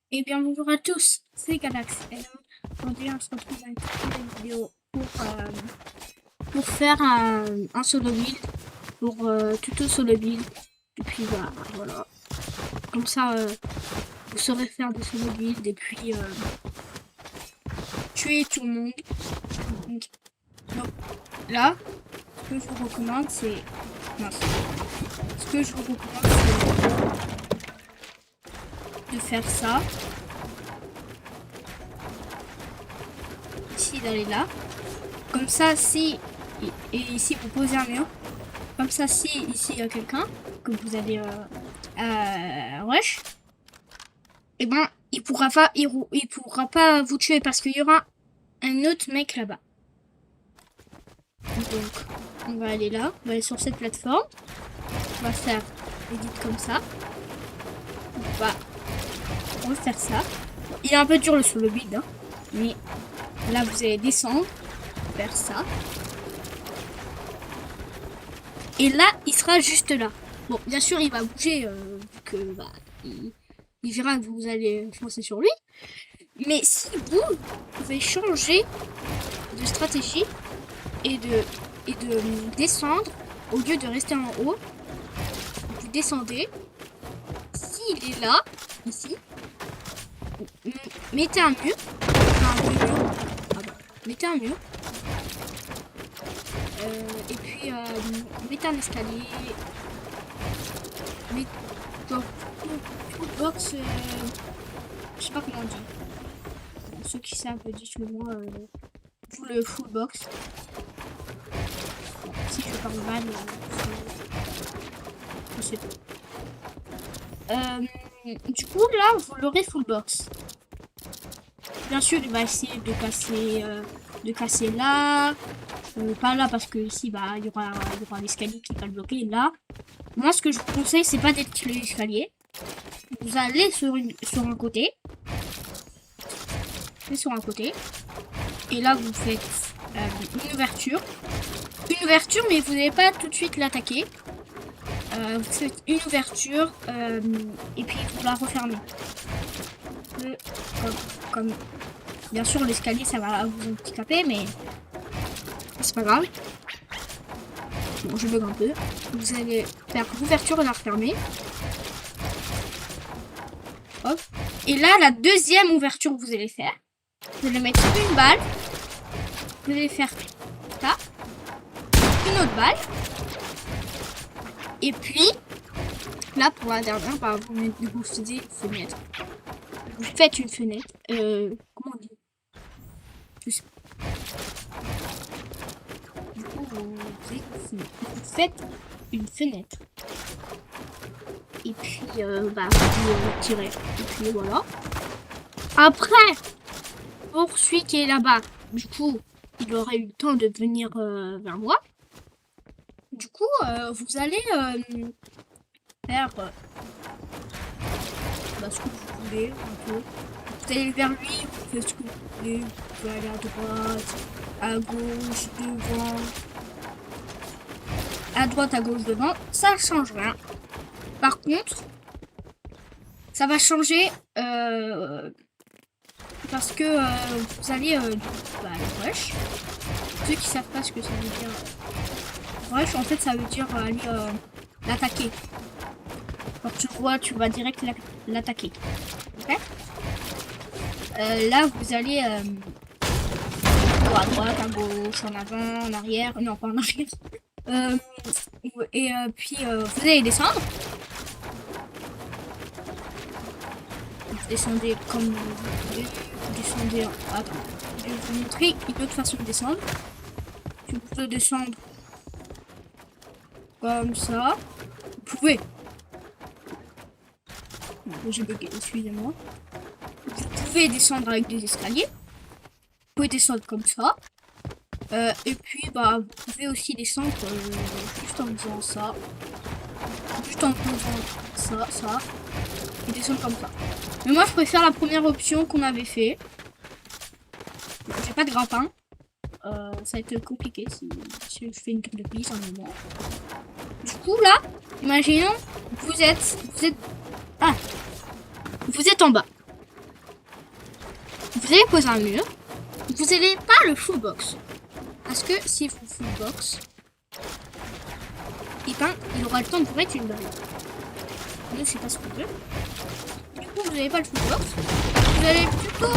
Et bien bonjour à tous, c'est Galax. Et aujourd'hui on se retrouve dans une nouvelle vidéo pour faire un solo build, pour tuto solo build. Et puis bah, voilà, comme ça vous saurez faire des solo build et puis tuer tout le monde. Donc là, ce que je vous recommande c'est... mince. Ce que je vous recommande c'est de faire ça. Ici d'aller là. Comme ça, si... Et ici, vous posez un mur. Comme ça, si ici il y a quelqu'un que vous allez rush, et ben il pourra pas vous tuer parce qu'il y aura un autre mec là-bas. Donc on va aller là, on va aller sur cette plateforme, on va faire edit comme ça, on va refaire ça. Il est un peu dur le solo build, hein, mais là vous allez descendre, faire ça. Et là, il sera juste là. Bon, bien sûr, il va bouger, vu que bah, il verra que vous allez foncer sur lui. Mais si vous pouvez changer de stratégie et de descendre, au lieu de rester en haut, vous descendez. S'il est là, ici, mettez un mur. Mettez un mur. Et puis mettez un escalier. Donc, full box, je sais pas comment on dit. Ceux qui savent, dites-le-moi. Le full box. Si je parle mal, je sais pas. Du coup, là, vous l'aurez full box. Bien sûr, il va essayer de casser là. Pas là parce que ici, bah, il y aura l'escalier qui va le bloquer. Là, moi, ce que je vous conseille, c'est pas d'être sur l'escalier. Vous allez sur un côté. Sur un côté. Et là, vous faites une ouverture. Une ouverture, mais vous n'allez pas tout de suite l'attaquer. Vous faites une ouverture et puis vous la refermez. Comme... Bien sûr, l'escalier, ça va vous handicaper, mais c'est pas grave. Bon, je bug un peu. Vous allez faire l'ouverture et la refermer. Hop. Et là, la deuxième ouverture que vous allez faire, vous allez mettre une balle. Vous allez faire ça. Une autre balle. Et puis, là, pour la dernière, bah, vous faites une fenêtre. Vous faites une fenêtre. Comment on dit? Je sais pas. Du coup, vous faites une fenêtre. Et puis, bah, vous tirez. Et puis, voilà. Après, pour celui qui est là-bas, du coup, il aurait eu le temps de venir vers moi. Du coup, vous allez faire bah, ce que vous voulez, un peu. Vous allez vers lui, vous faites ce que vous voulez. Vous pouvez aller à droite, à gauche, devant. À droite, à gauche, devant. Ça ne change rien. Par contre, ça va changer parce que vous allez bah, rush. Ceux qui savent pas ce que ça veut dire rush, en fait, ça veut dire aller l'attaquer. Quand tu vois, tu vas direct l'attaquer. Ok. Là, vous allez à droite, à gauche, en avant, en arrière. Non, pas en arrière. Et puis, vous allez descendre. Vous descendez comme vous voulez. Vous descendez... Attends, je vais vous montrer une autre façon de descendre. Vous pouvez descendre comme ça. Vous pouvez... J'ai bugué, excusez-moi. Vous pouvez descendre avec des escaliers. Vous pouvez descendre comme ça. Et puis, bah, vous pouvez aussi descendre juste en faisant ça. Juste en faisant ça. Et descendre comme ça. Mais moi, je préfère la première option qu'on avait fait. J'ai pas de grappin. Ça va être compliqué si je fais une tour de piste un moment. Du coup, là, imaginons, vous êtes en bas. vous allez poser un mur. Vous n'allez pas le full box. Parce que si vous full box, et ben, il aura le temps de vous mettre une balle. Nous, c'est pas ce qu'on veut. Du coup, vous n'avez pas le full box. Vous allez plutôt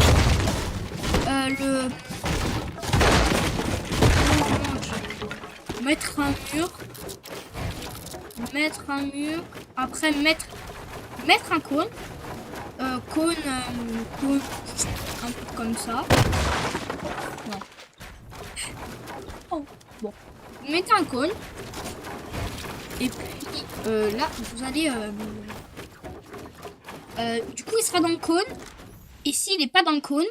mettre un mur, après mettre un cône, cône un peu comme ça. Non. Oh, bon, vous mettez un cône et puis là vous allez du coup il sera dans le cône, et s'il n'est pas dans le cône,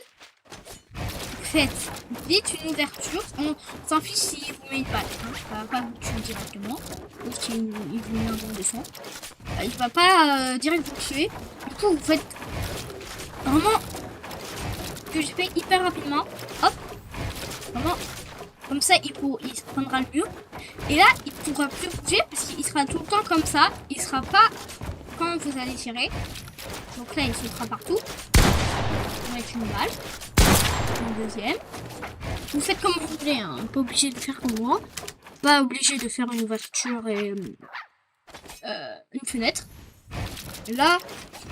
faites vite une ouverture. On s'en fiche si vous met une balle, hein. Ça va pas vous tuer directement. Ou si il vous met un bon descend, il va pas direct vous tuer. Du coup, vous faites vraiment que je fais hyper rapidement. Hop, vraiment comme ça, il se prendra le mur. Et là, il pourra plus bouger parce qu'il sera tout le temps comme ça. Il sera pas quand vous allez tirer. Donc là, il sautera partout. On va mettre une balle. Une deuxième. Vous faites comme vous voulez, hein. Pas obligé de faire comme moi. Pas obligé de faire une ouverture et une fenêtre. Là,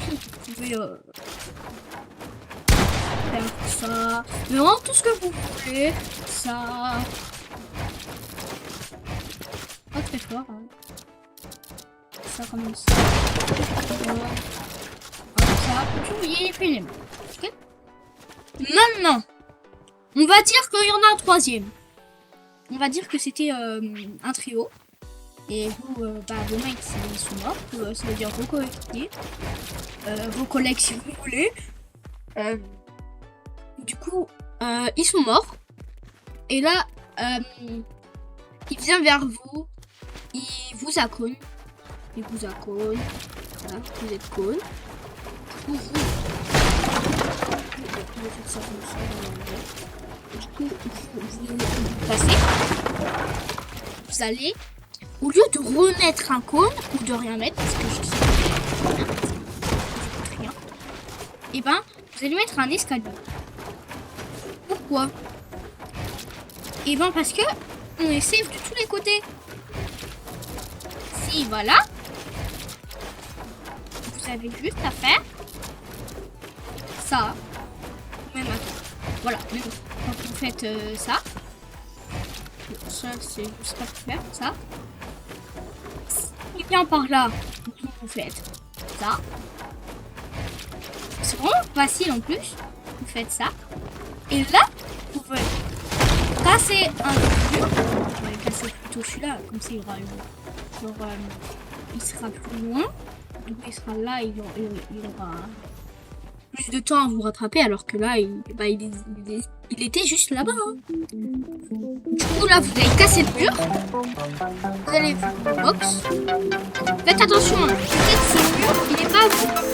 vous pouvez faire ça. Mais vraiment tout ce que vous voulez. Ça. Pas très fort. Hein. Ça comme ça. Comme ça. Vous voyez les éléments. Ok. Maintenant, on va dire qu'il y en a un troisième. On va dire que c'était un trio. Et vous, vos mates, ils sont morts. Ça veut dire vos coéquipiers. Vos collègues, si vous voulez. Du coup, ils sont morts. Et là, il vient vers vous. Il vous accone. Il vous accone. Voilà, vous êtes cône. Du coup, vous passez. Vous allez, au lieu de remettre un cône ou de rien mettre, parce que je sais rien, et ben, vous allez mettre un escalier. Pourquoi? Et ben parce que on est safe de tous les côtés. Si voilà, vous avez juste à faire ça, même voilà, même quand vous faites ça c'est juste pas faire ça. Et bien par là, vous faites ça. C'est vraiment facile en plus. Vous faites ça. Et là, vous pouvez casser un mur. On va casser plutôt celui-là, comme ça il y aura il sera plus loin. Du coup il sera là, il aura plus de temps à vous rattraper, alors que là il était juste là-bas. Hein. Du coup là vous allez casser le mur. Vous allez voir le box. Faites attention, hein. Peut-être ce mur il est pas à vous.